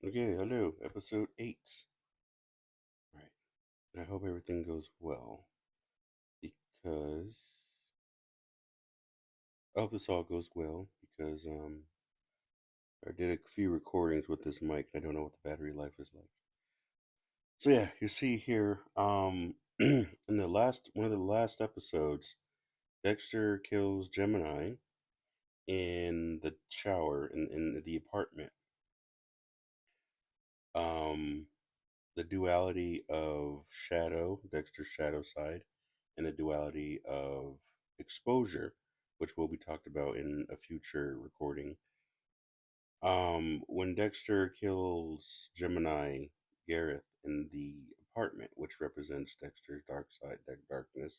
Okay, hello, episode 8. Right. I hope everything goes well because I hope this all goes well because I did a few recordings with this mic. I don't know what the battery life is like. So yeah, you see here in the last one of the last episodes, Dexter kills Gemini in the shower in the apartment. Um the duality of shadow, Dexter's shadow side, and the duality of exposure, which will be talked about in a future recording. When Dexter kills Gemini Gareth in the apartment, which represents Dexter's dark side, darkness,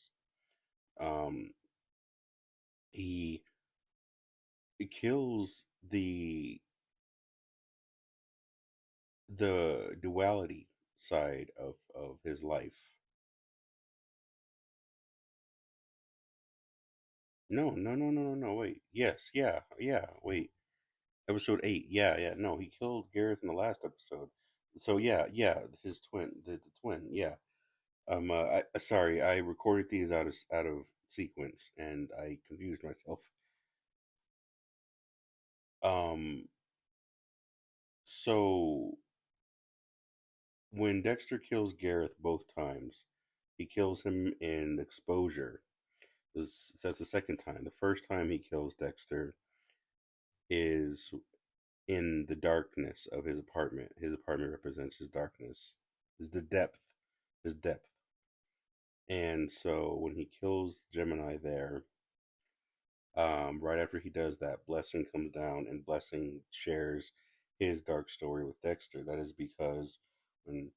um, he, he kills the duality side of his life. No, no, no, no, no, no. Wait. Yes, yeah, yeah. Wait. Episode 8. Yeah, yeah. No, he killed Gareth in the last episode. So yeah, yeah. His twin, the twin. Yeah. Sorry, I recorded these out of sequence and I confused myself. Um. So when Dexter kills Gareth both times, he kills him in exposure. That's the second time. The first time he kills Dexter is in the darkness of his apartment. His apartment represents his darkness, is the depth, his depth. And so when he kills Gemini there, right after he does that, Blessing comes down and Blessing shares his dark story with Dexter. That is because when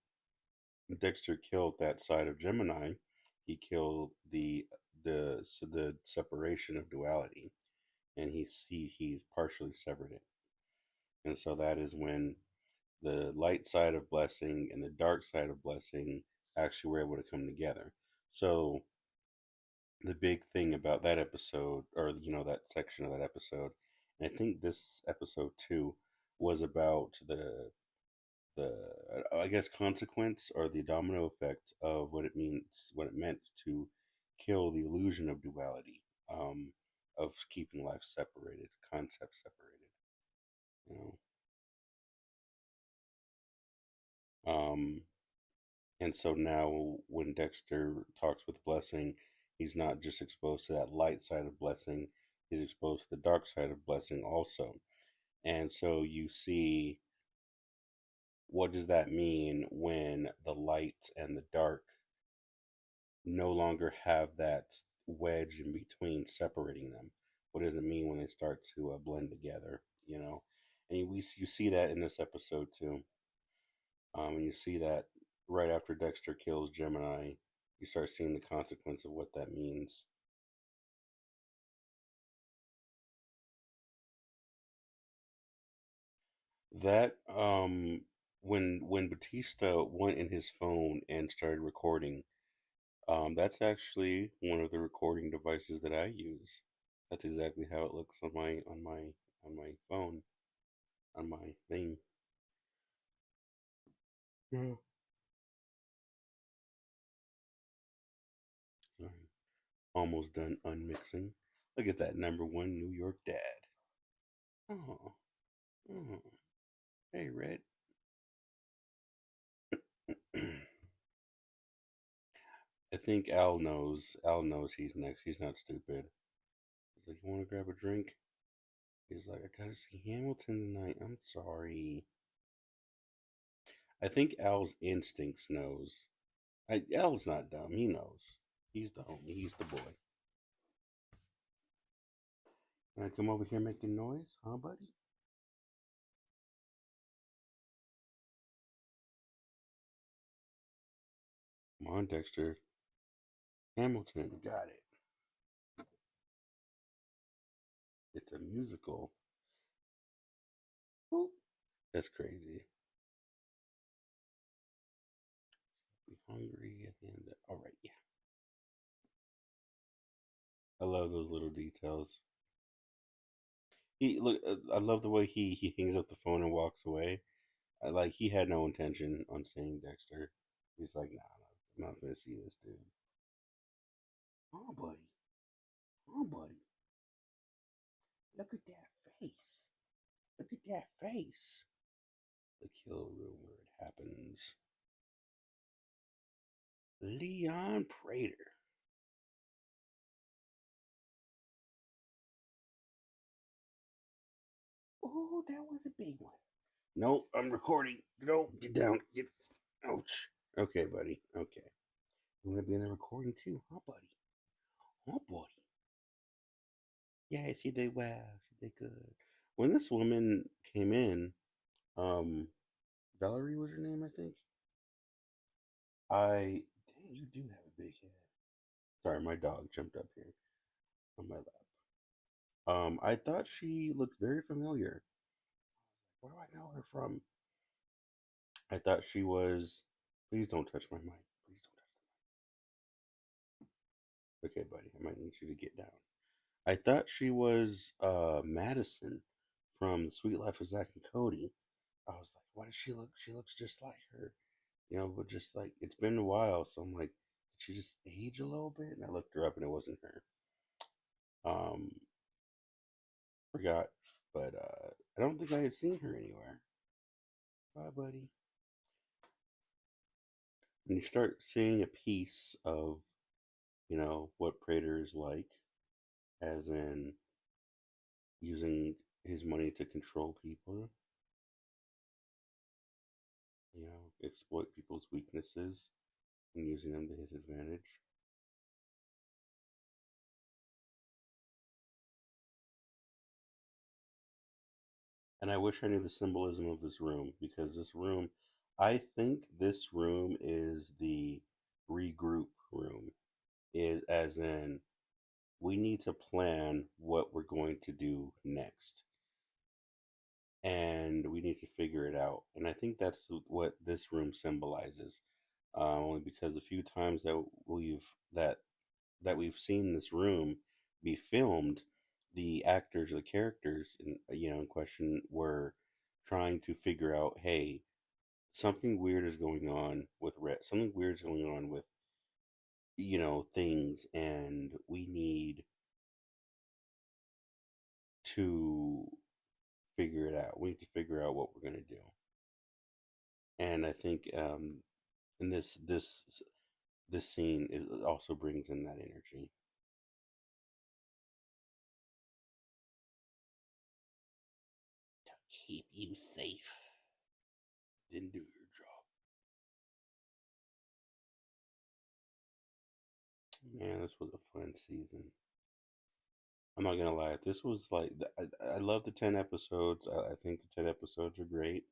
Dexter killed that side of Gemini, he killed the separation of duality, and he partially severed it. And so that is when the light side of Blessing and the dark side of Blessing actually were able to come together. So the big thing about that episode, or that section of that episode, and I think this episode too, was about the I guess consequence or the domino effect of what it meant to kill the illusion of duality, of keeping life separated, concepts separated. You Um, and so now when Dexter talks with Blessing, he's not just exposed to that light side of Blessing, he's exposed to the dark side of Blessing also. And so you see, what does that mean when the light and the dark no longer have that wedge in between separating them? What does it mean when they start to blend together? And you see that in this episode too. And you see that right after Dexter kills Gemini, you start seeing the consequence of what that means. That when Batista went in his phone and started recording, that's actually one of the recording devices that I use. That's exactly how it looks on my phone, on my thing. Yeah. I'm almost done unmixing. Look at that, number one New York dad. Oh, oh. Hey, Red. I think Al knows. Al knows he's next. He's not stupid. He's like, "You want to grab a drink?" He's like, "I gotta see Hamilton tonight. I'm sorry." I think Al's instincts knows. Al's not dumb. He knows. He's the homie. He's the boy. I come over here making noise, huh, buddy? Come on, Dexter. Hamilton, got it. It's a musical. Boop. That's crazy. Be hungry at the end. All right, yeah. I love those little details. I love the way he hangs up the phone and walks away. Like he had no intention on seeing Dexter. He's like, nah, I'm not gonna see this dude. Oh, buddy. Oh, buddy. Look at that face. Look at that face. The kill room where it happens. Leon Prater. Oh, that was a big one. No, I'm recording. No, get down. Get. Ouch. Okay, buddy. Okay. I'm gonna be in the recording too, huh, buddy? Huh, buddy? Yeah, she did well. She did good. When this woman came in, um, Valerie was her name, I think. Dang, you do have a big head. Sorry, my dog jumped up here on my lap. I thought she looked very familiar. Where do I know her from? I thought she was. Please don't touch my mic. Please don't touch the mic. Okay, buddy, I might need you to get down. I thought she was Madison from The Sweet Life of Zack and Cody. I was like, why does she look? She looks just like her, but just like it's been a while, so I'm like, did she just age a little bit? And I looked her up, and it wasn't her. Um, Forgot, but I don't think I had seen her anywhere. Bye, buddy. And you start seeing a piece of, what Prater is like, as in using his money to control people, exploit people's weaknesses and using them to his advantage. And I wish I knew the symbolism of this room because I think this room is the regroup room, is as in we need to plan what we're going to do next and we need to figure it out. And I think that's what this room symbolizes. Only because the few times that that we've seen this room be filmed, the actors, the characters, in question were trying to figure out, hey, something weird is going on with Red. Something weird is going on with things, and we need to figure it out. We need to figure out what we're going to do. And I think in this scene is also brings in that energy. To keep you safe. Didn't do your job. Man, this was a fun season. I'm not gonna lie. This was like I love the 10 episodes. I think the 10 episodes are great.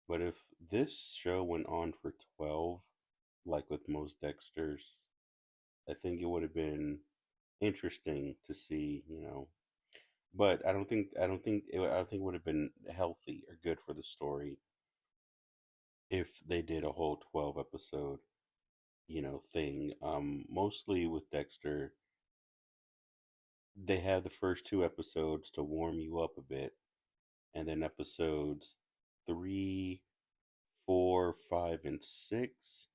But if this show went on for 12, like with most Dexters, I think it would have been interesting to see. But I don't think it would have been healthy or good for the story if they did a whole 12 episode thing. Mostly with Dexter, they have the first 2 episodes to warm you up a bit, and then episodes 3, 4, 5, and 6,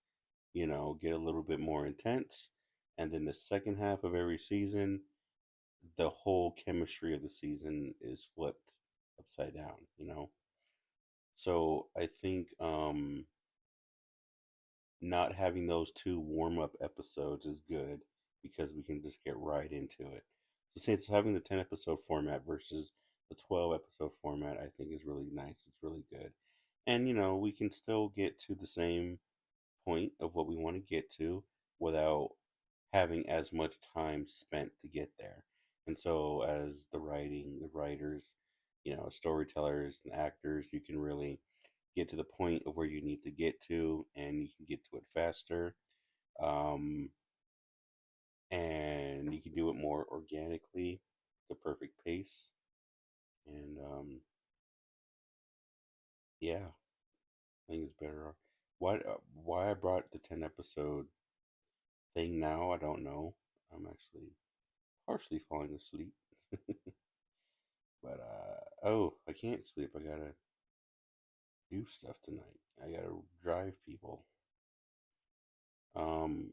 get a little bit more intense, and then the second half of every season, the whole chemistry of the season is flipped upside down. So I think not having those 2 warm up episodes is good because we can just get right into it. So since having the 10 episode format versus the 12 episode format, I think is really nice. It's really good. And we can still get to the same point of what we want to get to without having as much time spent to get there. And so as the writers, storytellers and actors, you can really get to the point of where you need to get to and you can get to it faster, um, and you can do it more organically, the perfect pace. And yeah, I think it's better. Why I brought the 10 episode thing now, I don't know. I'm actually partially falling asleep. But oh, I can't sleep. do stuff tonight. I gotta drive people. Um,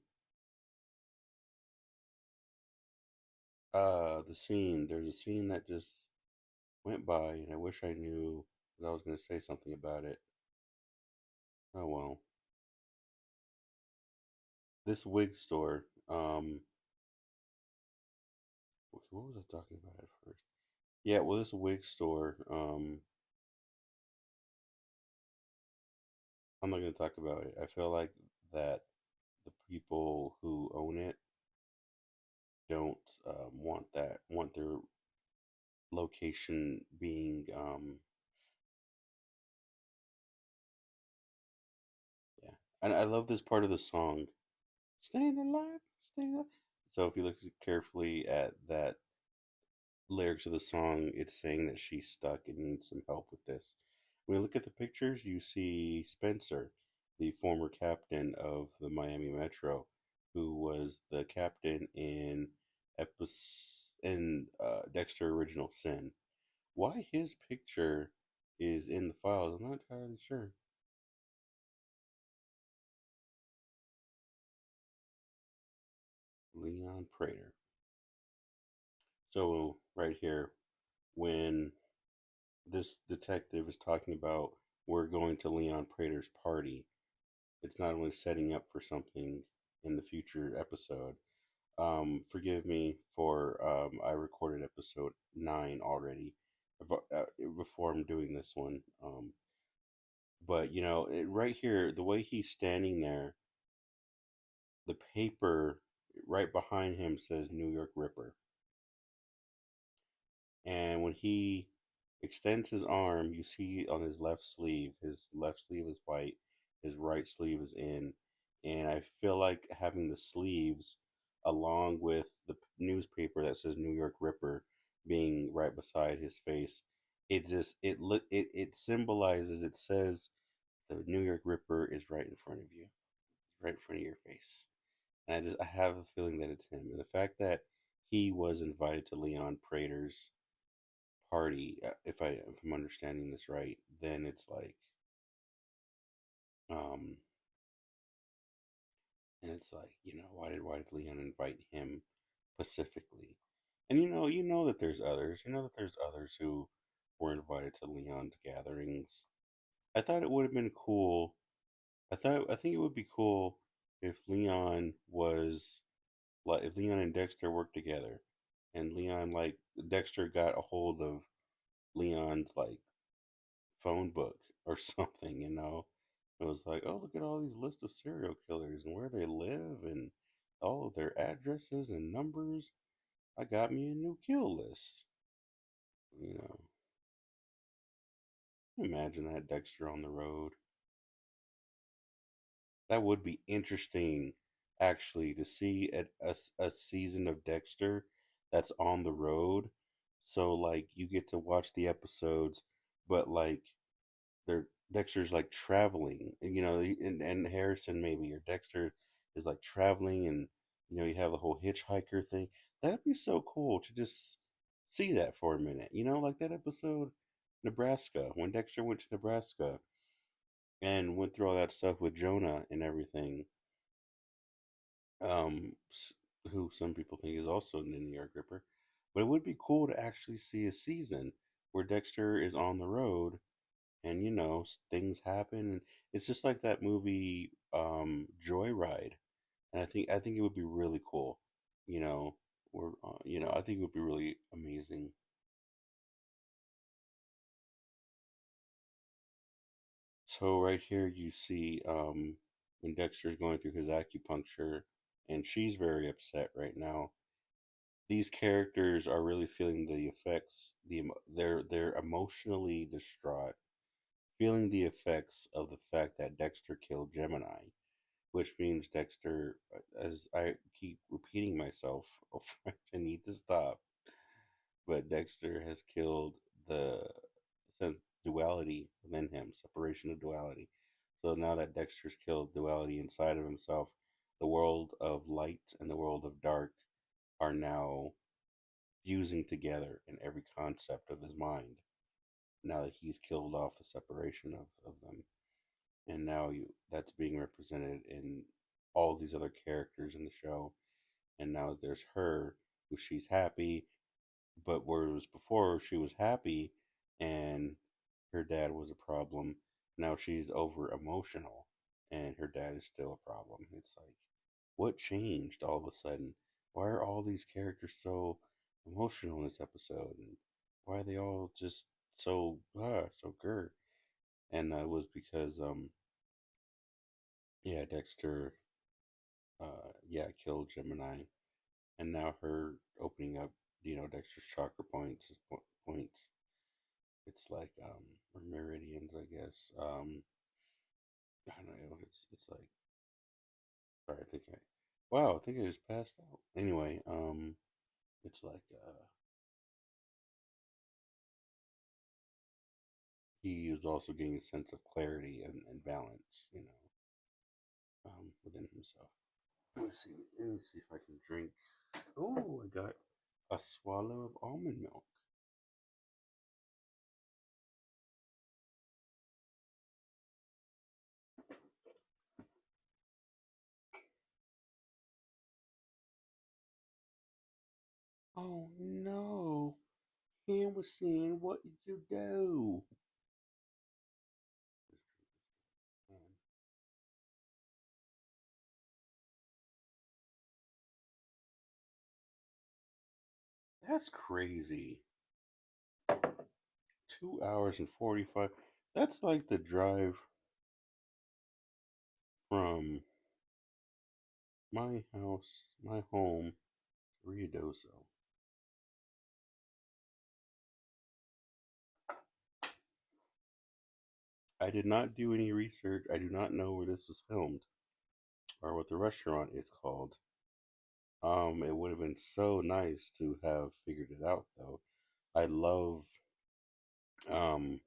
the scene. There's a scene that just went by, and I wish I knew because I was gonna say something about it. Oh well. This wig store. What was I talking about at first? Yeah, well, this wig store. I'm not gonna talk about it. I feel like that the people who own it don't want their location being yeah. And I love this part of the song. Staying alive, staying alive. So if you look carefully at that lyrics of the song, it's saying that she's stuck and needs some help with this. When you look at the pictures, you see Spencer, the former captain of the Miami Metro, who was the captain in Dexter Original Sin. Why his picture is in the files, I'm not entirely sure. Leon Prater. So right here, when this detective is talking about we're going to Leon Prater's party, it's not only setting up for something in the future episode. Forgive me for I recorded episode 9 already before I'm doing this one. But right here, the way he's standing there, the paper right behind him says New York Ripper. And when he extends his arm, you see on his left sleeve is white, his right sleeve is in. And I feel like having the sleeves along with the newspaper that says New York Ripper being right beside his face, it symbolizes, it says the New York Ripper is right in front of you, right in front of your face. And I have a feeling that it's him. And the fact that he was invited to Leon Prater's party, if I'm understanding this right, then it's like, um, and it's like, why did Leon invite him specifically? And that there's others, who were invited to Leon's gatherings. I thought it would have been cool. I think it would be cool if Leon was like if Leon and Dexter worked together, and Leon like Dexter got a hold of Leon's like phone book or something, It was like, oh, look at all these lists of serial killers and where they live and all of their addresses and numbers. I got me a new kill list. You know, imagine that Dexter on the road. That would be interesting, actually, to see a season of Dexter that's on the road. So, like, you get to watch the episodes, but like they're Dexter's like traveling, and Harrison maybe or Dexter is like traveling, and you have the whole hitchhiker thing. That'd be so cool to just see that for a minute. Like that episode, Nebraska, when Dexter went to Nebraska and went through all that stuff with Jonah and everything. Um, who some people think is also the New York Ripper, but it would be cool to actually see a season where Dexter is on the road and things happen and it's just like that movie Joyride, and I think it would be really cool, you know I think it would be really amazing. So right here you see when Dexter's going through his acupuncture and she's very upset right now. These characters are really feeling the effects, they're emotionally distraught, feeling the effects of the fact that Dexter killed Gemini, which means Dexter, as I keep repeating myself, I need to stop, but Dexter has killed the duality within him, separation of duality. So now that Dexter's killed duality inside of himself, the world of light and the world of dark are now fusing together in every concept of his mind. now that he's killed off the separation of them, and now that's being represented in all these other characters in the show. And now there's her, who she's happy, but whereas before she was happy and her dad was a problem, now she's over emotional and her dad is still a problem. It's like, what changed all of a sudden? Why are all these characters so emotional in this episode? And why are they all just so so grr? And it was because yeah, Dexter yeah, killed Gemini, and now her opening up, Dexter's chakra points. It's like or meridians, I guess. I don't know. It's like, sorry, I think I just passed out. Anyway, it's like he is also getting a sense of clarity and balance, within himself. Let me see if I can drink. Oh, I got a swallow of almond milk. Oh no, Ham was saying, "What did you do?" That's crazy. 2 hours and 45. That's like the drive from my house, my home, to Ruidoso. I did not do any research. I do not know where this was filmed or what the restaurant is called. It would have been so nice to have figured it out though. I love um,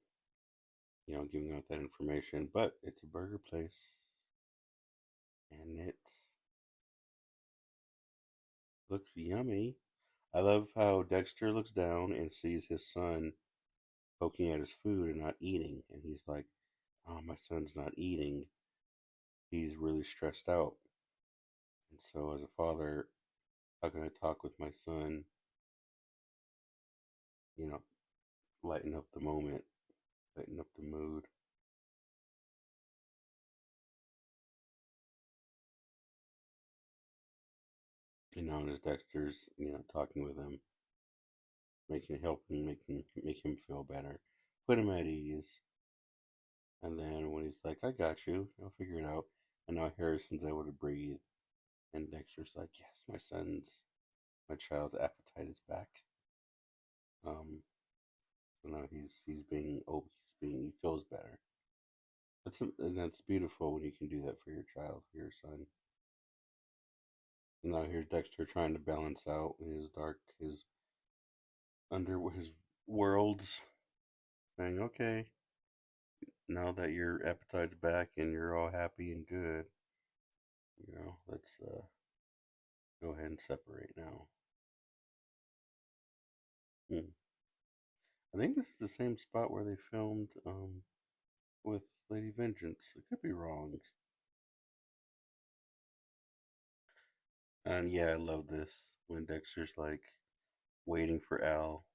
giving out that information, but it's a burger place and it looks yummy. I love how Dexter looks down and sees his son poking at his food and not eating, and he's like, "Oh, my son's not eating. He's really stressed out." And so, as a father, how can I talk with my son? You know, lighten up the moment, lighten up the mood. And as Dexter's, talking with him, make him feel better, put him at ease. And then when he's like, "I got you, I'll figure it out," and now Harrison's able to breathe, and Dexter's like, "Yes, my child's appetite is back." Um, so now he feels better. That's beautiful when you can do that for your child, for your son. And now here's Dexter trying to balance out his his worlds, saying, "Okay, now that your appetite's back and you're all happy and good, let's go ahead and separate now." Hmm. I think this is the same spot where they filmed with Lady Vengeance. I could be wrong. And yeah, I love this when Dexter's like waiting for Al.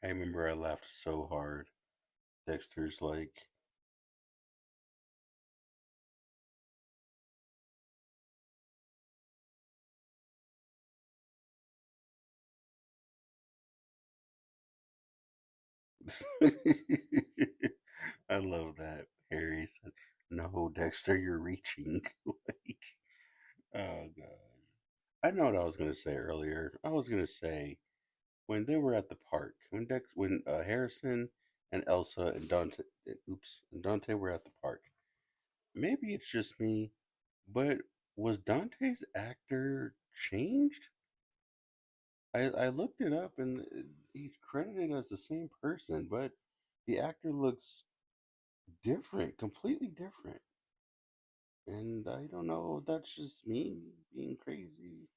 I remember I laughed so hard. Dexter's like, I love that. Harry said, "No, Dexter, you're reaching." Like, oh god. I know what I was gonna say earlier. I was gonna say when they were at the park, when Harrison and Elsa and Dante were at the park. Maybe it's just me, but was Dante's actor changed? I looked it up and he's credited as the same person, but the actor looks different, completely different. And I don't know if that's just me being crazy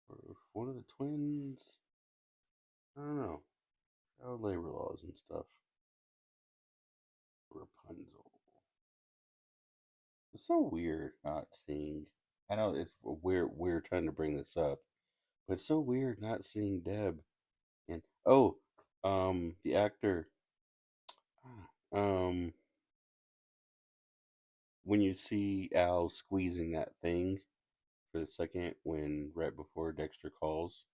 or if one of the twins. I don't know. Child labor laws and stuff. Rapunzel. It's so weird not seeing. I know it's we're trying to bring this up, but it's so weird not seeing Deb. And oh, the actor. Um, when you see Al squeezing that thing for the second, when right before Dexter calls,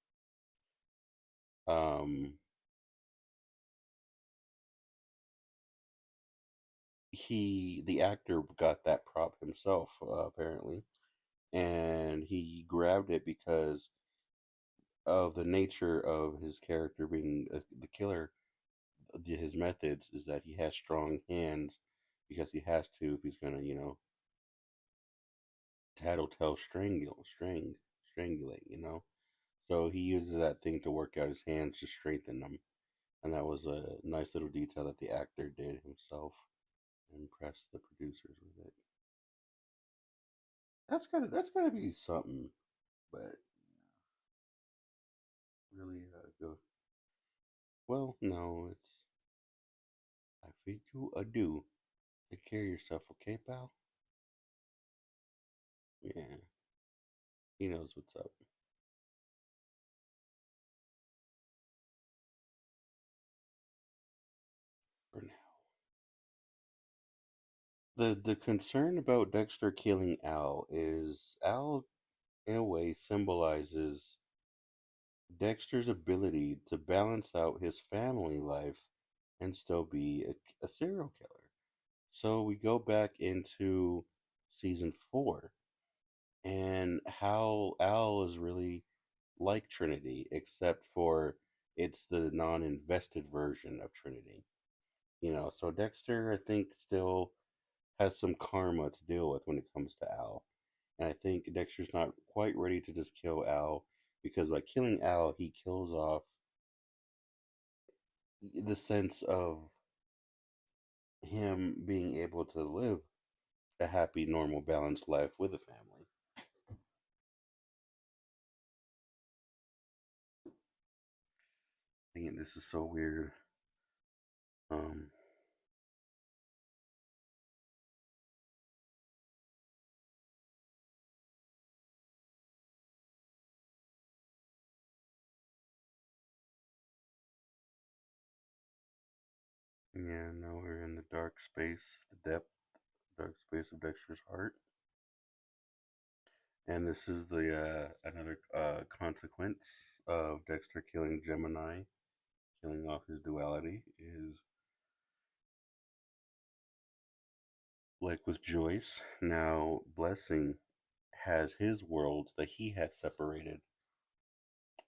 um, the actor got that prop himself apparently, and he grabbed it because of the nature of his character being the killer. His methods is that he has strong hands because he has to if he's gonna tattletale strangulate so he uses that thing to work out his hands to strengthen them, and that was a nice little detail that the actor did himself and impressed the producers with it. That's gotta be something, but really go. Well, no, it's I bid you adieu. Take care of yourself, okay, pal? Yeah, he knows what's up for now. The concern about Dexter killing Al is Al in a way symbolizes Dexter's ability to balance out his family life and still be a serial killer. So we go back into season 4 and how Al is really like Trinity, except for it's the non invested version of Trinity. So Dexter, I think, still has some karma to deal with when it comes to Al. And I think Dexter's not quite ready to just kill Al because by killing Al, he kills off the sense of him being able to live a happy, normal, balanced life with a family. Dang, this is so weird. Um, yeah, now we're in the dark space, the depth, dark space of Dexter's heart, and this is the another consequence of Dexter killing Gemini, killing off his duality. Is like with Joyce. Now Blessing has his worlds that he has separated.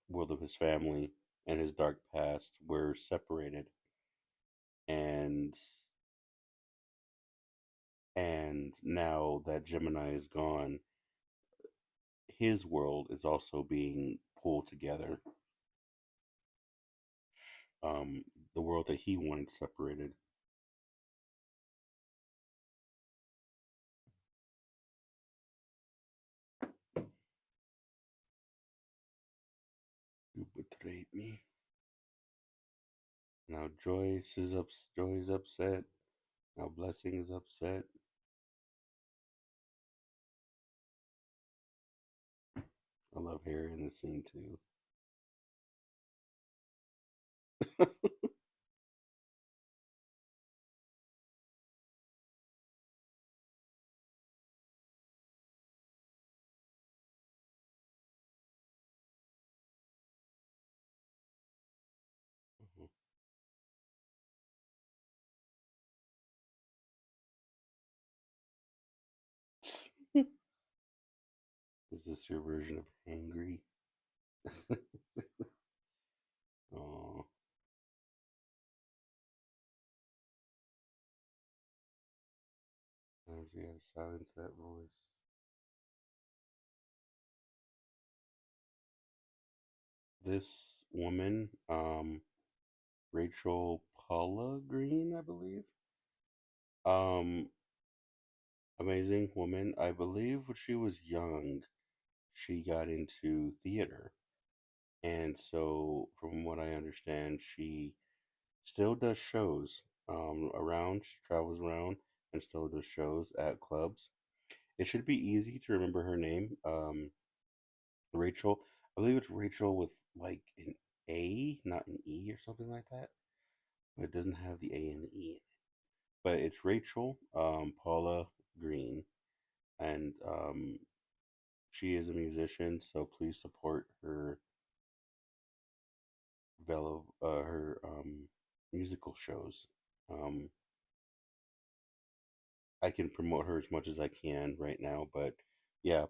World of his family and his dark past were separated, and now that Gemini is gone, his world is also being pulled together. Um, the world that he wanted separated. You betrayed me. Now Joy is upset. Now Blessing is upset. I love Harry in the scene too. Is this your version of angry? Oh, I gotta silence that voice. This woman, Rachel Paula Green, I believe. Um, Amazing woman. I believe when she was young, she got into theater. And so, from what I understand, she still does shows around. She travels around and still does shows at clubs. It should be easy to remember her name. Rachel. I believe it's Rachel with like an A, not an E or something like that. But it doesn't have the A and the E in it. But it's Rachel Paula Green. And she is a musician, so please support her her musical shows. Um, I can promote her as much as I can right now, but yeah,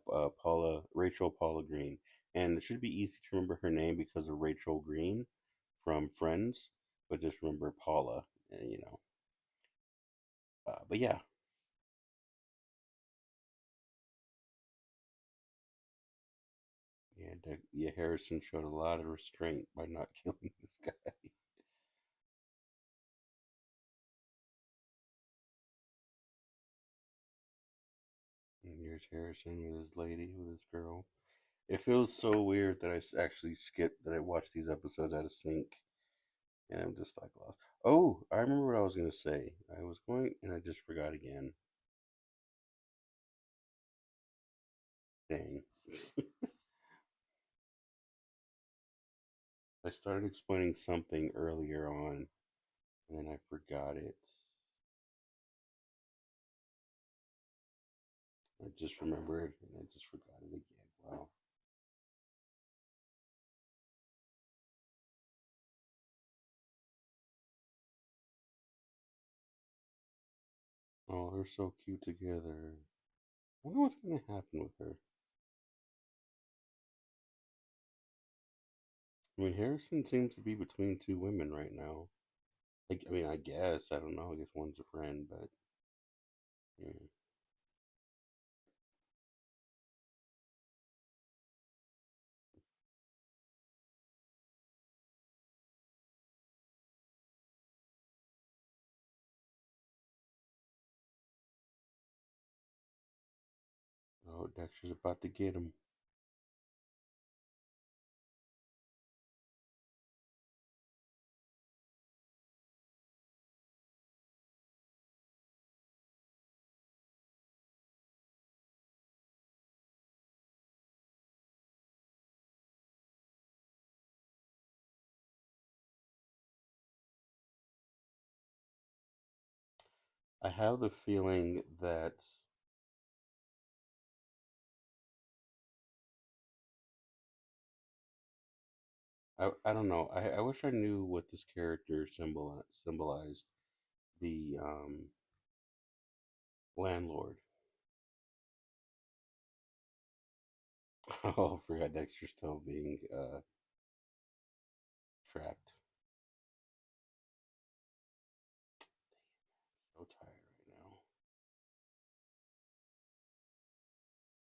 Rachel Paula Green, and it should be easy to remember her name because of Rachel Green from Friends, but just remember Paula, you know. But yeah, yeah, Harrison showed a lot of restraint by not killing this guy. And here's Harrison with his lady, with his girl. It feels so weird that actually skipped that I watched these episodes out of sync, and I'm just like lost. Oh, I remember what I was gonna say. I was going, and I just forgot again. Dang. I started explaining something earlier on, and then I forgot it. I just remembered, and I just forgot it again. Wow. Oh, they're so cute together. I wonder what's gonna happen with her. I mean, Harrison seems to be between two women right now. Like, I mean, I guess I don't know. I guess one's a friend, but yeah. Oh, Dexter's about to get him. I have the feeling that I don't know. I wish I knew what this character symbolized. The landlord. Oh, I forgot Dexter still being trapped. So tired right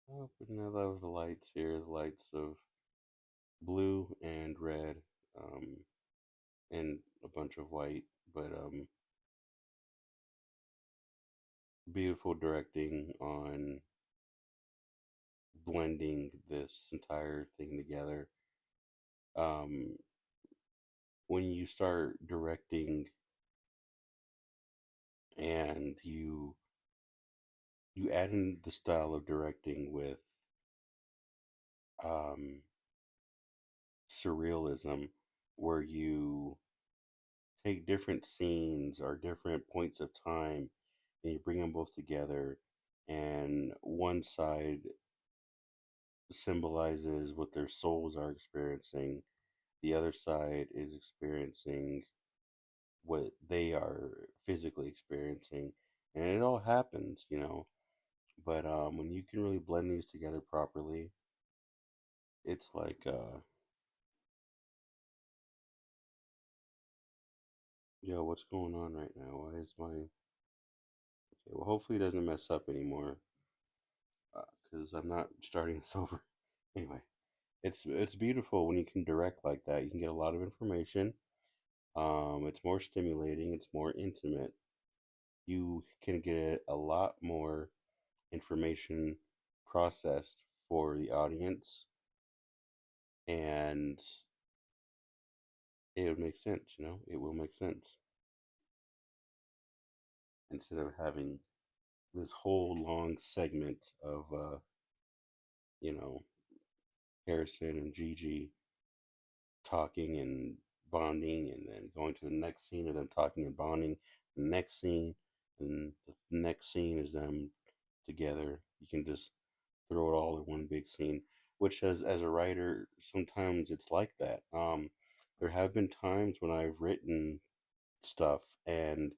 now. Oh, but I love the lights here. The lights of blue and red, um, and a bunch of white. But beautiful directing on blending this entire thing together. Um, when you start directing and you add in the style of directing with um, surrealism, where you take different scenes or different points of time and you bring them both together, and one side symbolizes what their souls are experiencing, the other side is experiencing what they are physically experiencing, and it all happens, you know. But when you can really blend these together properly, it's like, yo, what's going on right now? Why is my okay? Well, hopefully it doesn't mess up anymore, because I'm not starting this over. Anyway, it's beautiful when you can direct like that. You can get a lot of information. It's more stimulating. It's more intimate. You can get a lot more. information processed for the audience, and it would make sense. It will make sense instead of having this whole long segment of you know Harrison and Gigi talking and bonding, and then going to the next scene of them talking and bonding. The next scene, and the next scene is them together. You can just throw it all in one big scene, which as a writer, sometimes it's like that. There have been times when I've written stuff and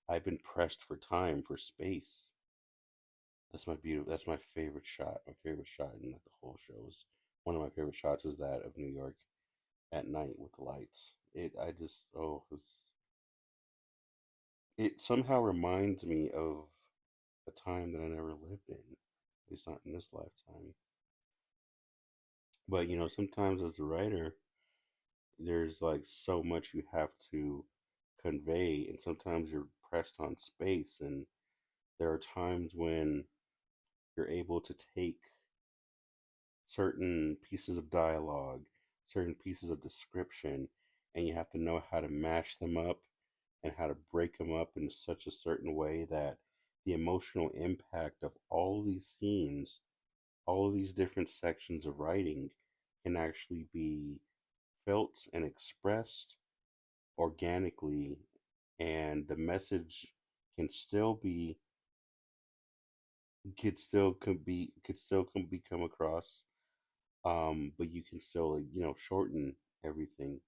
I've been pressed for time, for space. That's my favorite shot. My favorite shot in the whole show is one of my favorite shots is that of New York at night with the lights. It somehow reminds me of a time that I never lived in, at least not in this lifetime. But sometimes as a writer, there's like so much you have to convey, and sometimes you're pressed on space, and there are times when you're able to take certain pieces of dialogue, certain pieces of description, and you have to know how to mash them up and how to break them up in such a certain way that the emotional impact of all of these scenes, all of these different sections of writing can actually be felt and expressed organically, and the message can still be could still be come across, but you can still shorten everything.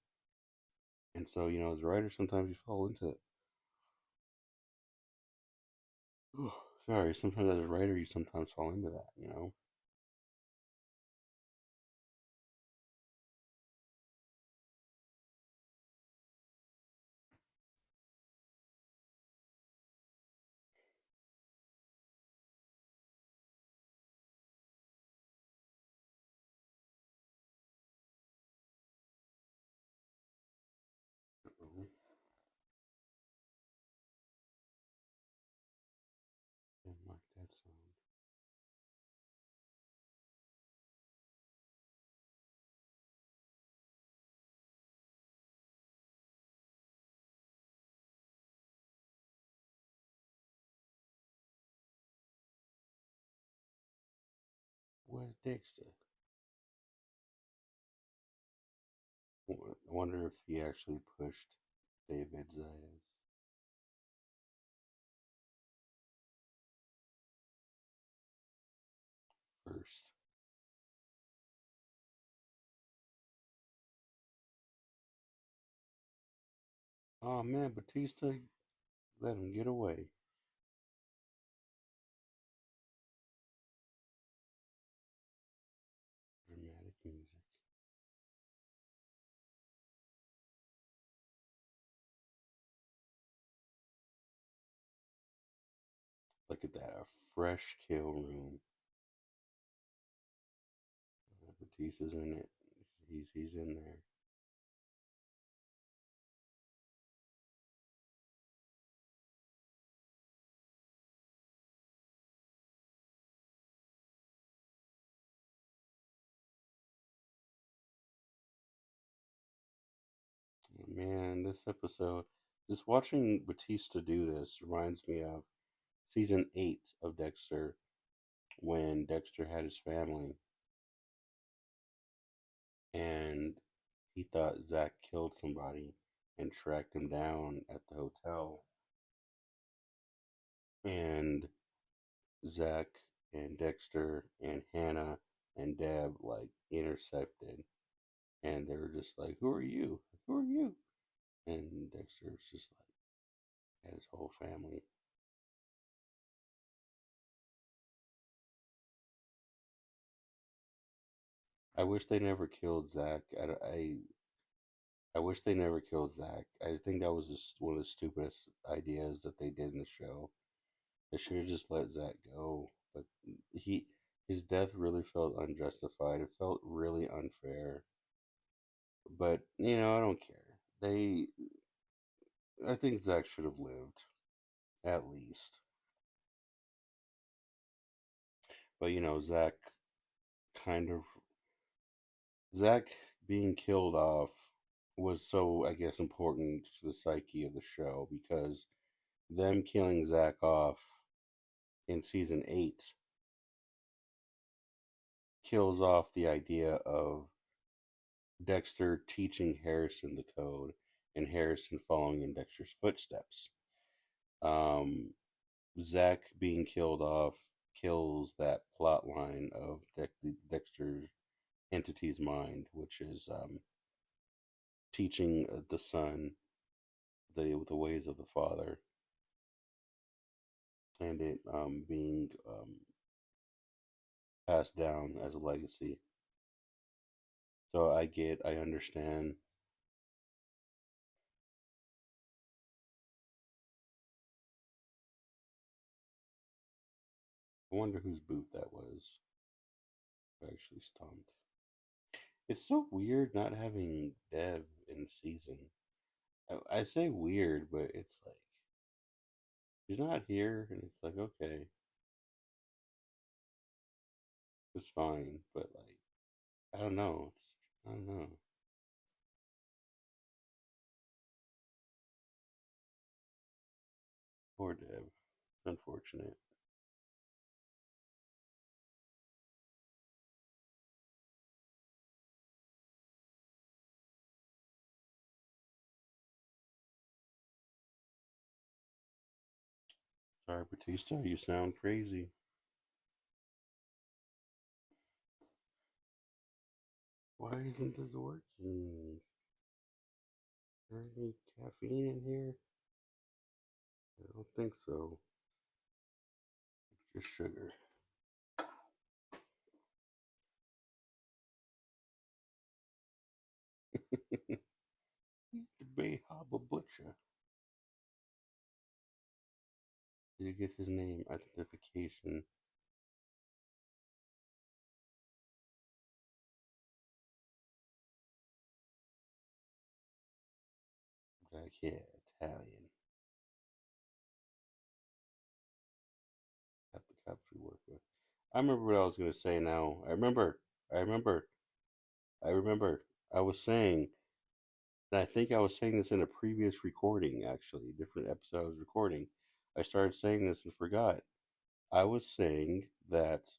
And so as a writer, sometimes you fall into it. Sorry, sometimes as a writer, you sometimes fall into that. Mhm. Didn't like that sound. Where's Dexter? I wonder if he actually pushed David's ass first. Oh man, Batista let him get away. Dramatic music. Look at that, a fresh kill room. Batista's in it. He's in there. Man, this episode, just watching Batista do this reminds me of season 8 of Dexter, when Dexter had his family and he thought Zach killed somebody and tracked him down at the hotel. And Zach and Dexter and Hannah and Deb like intercepted, and they were just like, "Who are you? Who are you?" And Dexter was just like had his whole family. I wish they never killed Zach. I wish they never killed Zach. I think that was just one of the stupidest ideas that they did in the show. They should have just let Zach go. But he his death really felt unjustified. It felt really unfair. But I don't care. I think Zach should have lived at least. But Zach kind of Zach being killed off was so, I guess, important to the psyche of the show because them killing Zach off in season 8 kills off the idea of Dexter teaching Harrison the code and Harrison following in Dexter's footsteps. Um, Zach being killed off kills that plot line of Dexter's entity's mind, which is teaching the son the ways of the father, and it being passed down as a legacy. So I understand. I wonder whose boot that was. Actually stumped. It's so weird not having Dev in the season. I say weird, but it's like you're not here, and it's like okay, it's fine, but like I don't know. I don't know. Poor Dev. Unfortunate. Sorry, Batista. You sound crazy. Why isn't this working? Is there any caffeine in here? I don't think so. Just sugar. The Bay Harbor Butcher. Did he get his name identification? Like, yeah, Italian. Half the cops we work with. I remember what I was going to say now. I remember. I remember. I was saying, and I think I was saying this in a previous recording, actually, different episode I was recording. I started saying this and forgot. I was saying that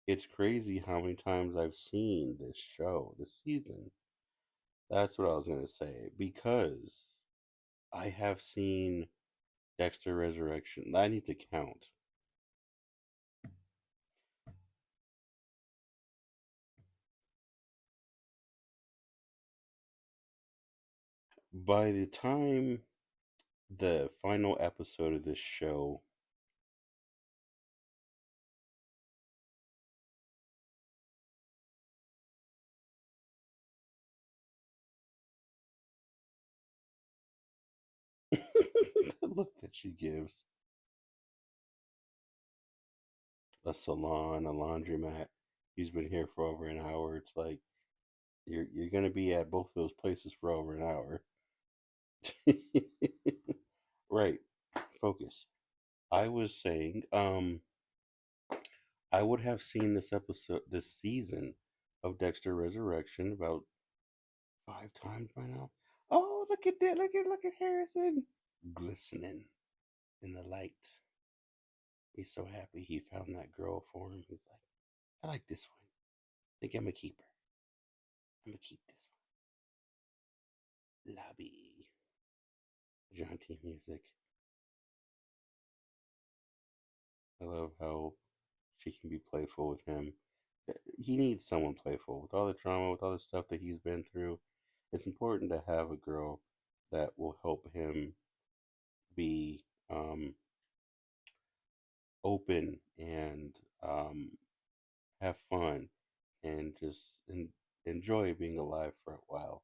it's crazy how many times I've seen this show, this season. That's what I was going to say. Because I have seen Dexter Resurrection. I need to count. By the time the final episode of this show, the look that she gives, a salon, a laundromat, he's been here for over an hour. It's like you're gonna be at both of those places for over an hour. Right. Focus. I was saying, I would have seen this season of Dexter Resurrection about 5 times by now. Oh, look at that! Look at Harrison glistening in the light. He's so happy he found that girl for him. He's like, I like this one. I think I'm gonna keep her. I'm gonna keep this one. Lobby. John T music. I love how she can be playful with him. He needs someone playful with all the trauma, with all the stuff that he's been through. It's important to have a girl that will help him be open and have fun and just enjoy being alive for a while,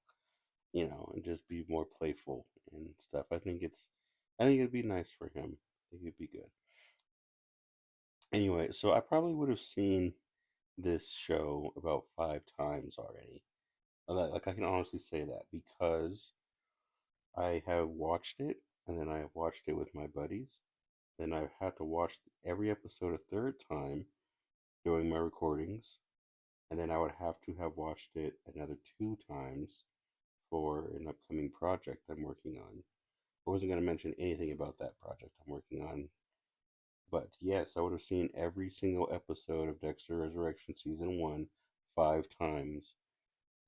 and just be more playful and stuff. I think it'd be nice for him. I think it'd be good. Anyway, so I probably would have seen this show about 5 times already. Like I can honestly say that because I have watched it and then I have watched it with my buddies. Then I've had to watch every episode a third time during my recordings, and then I would have to have watched it another two times for an upcoming project I'm working on. I wasn't going to mention anything about that project I'm working on, but yes, I would have seen every single episode of Dexter Resurrection Season 1 5 times.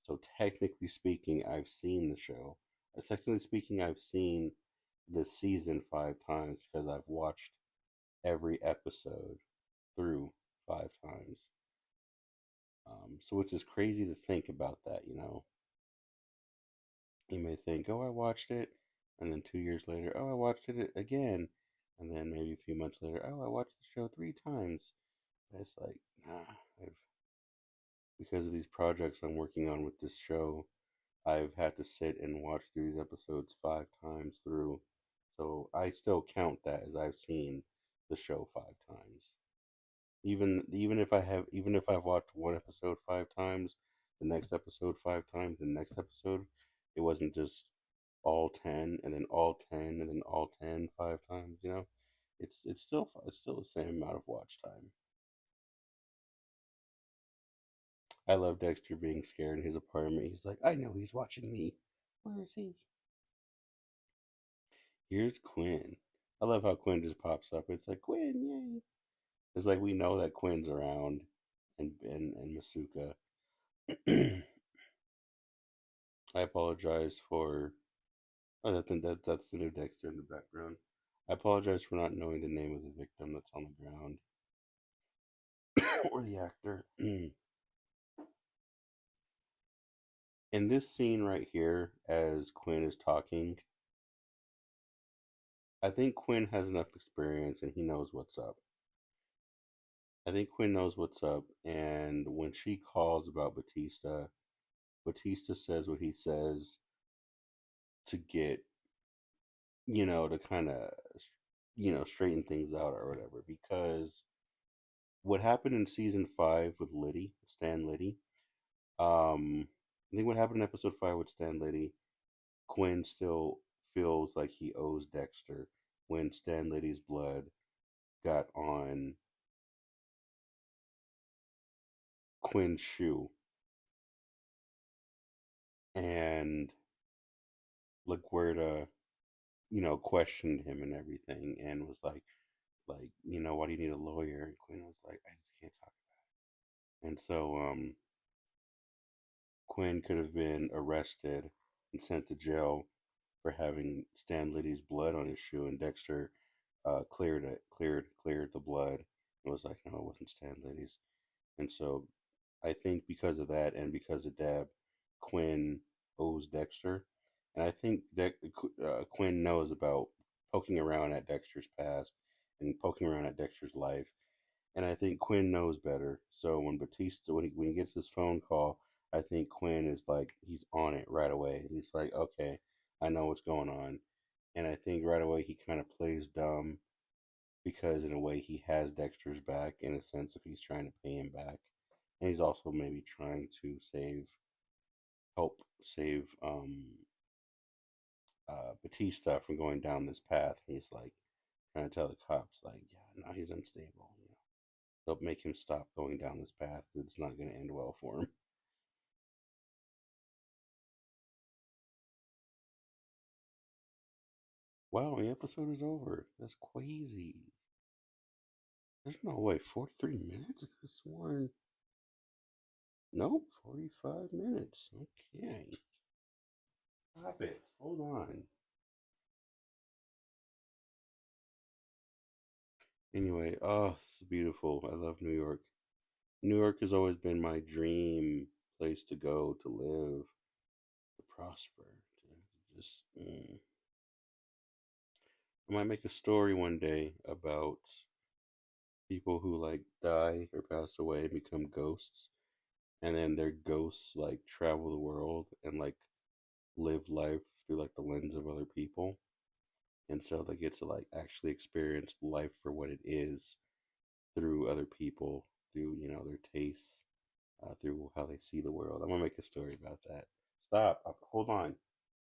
So, technically speaking, I've seen the show. Technically speaking, I've seen this season 5 times because I've watched every episode through 5 times. So, which is crazy to think about that, you know. You may think, oh, I watched it, and then 2 years later, oh, I watched it again, and then maybe a few months later, oh, I watched the show 3 times. And it's like, nah, I've, because of these projects I'm working on with this show, I've had to sit and watch these episodes 5 times through. So I still count that as I've seen the show 5 times. Even if I've watched one episode 5 times, the next episode 5 times, the next episode, it wasn't just all 10 and then all 10 and then all 10 5 times, you know. It's still the same amount of watch time. I love Dexter being scared in his apartment. He's like, I know he's watching me. Where is he? Here's Quinn. I love how Quinn just pops up. It's like Quinn, yay! It's like we know that Quinn's around, and Masuka. I apologize for. Oh, that's the new Dexter in the background. I apologize for not knowing the name of the victim that's on the ground or the actor. In this scene right here, as Quinn is talking, I think Quinn has enough experience and he knows what's up. I think Quinn knows what's up, and when she calls about Batista, Batista says what he says to get, to kind of, straighten things out or whatever. Because what happened in season 5 with Liddy, Stan Liddy, I think what happened in episode 5 with Stan Liddy, Quinn still feels like he owes Dexter when Stan Liddy's blood got on Quinn's shoe. And LaGuerta, questioned him and everything and was like, why do you need a lawyer? And Quinn was like, I just can't talk. And so Quinn could have been arrested and sent to jail for having Stan Liddy's blood on his shoe, and Dexter cleared the blood and was like, no, it wasn't Stan Liddy's. And so I think because of that and because of Deb, Quinn owes Dexter, and I think Quinn knows about poking around at Dexter's past and poking around at Dexter's life, and I think Quinn knows better. So when Batista, when he gets this phone call, I think Quinn is like he's on it right away. He's like, okay, I know what's going on, and I think right away he kind of plays dumb because in a way he has Dexter's back in a sense if he's trying to pay him back, and he's also maybe trying to help save Batista from going down this path. He's like trying to tell the cops like, yeah, no, he's unstable. They'll make him stop going down this path. It's not going to end well for him. Wow, the episode is over. That's crazy. There's no way. 43 minutes? I could have sworn. Nope, 45 minutes. Okay. Stop it. Hold on. Anyway, oh, it's beautiful. I love New York. New York has always been my dream place to go, to live, to prosper. To just, I might make a story one day about people who like die or pass away and become ghosts, and then their ghosts like travel the world and like live life through like the lens of other people, and so they get to like actually experience life for what it is through other people, through their tastes, through how they see the world. I'm gonna make a story about that. Stop. Hold on.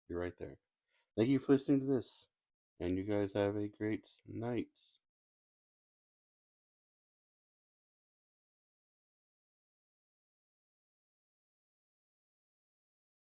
You're right there. Thank you for listening to this, and you guys have a great night.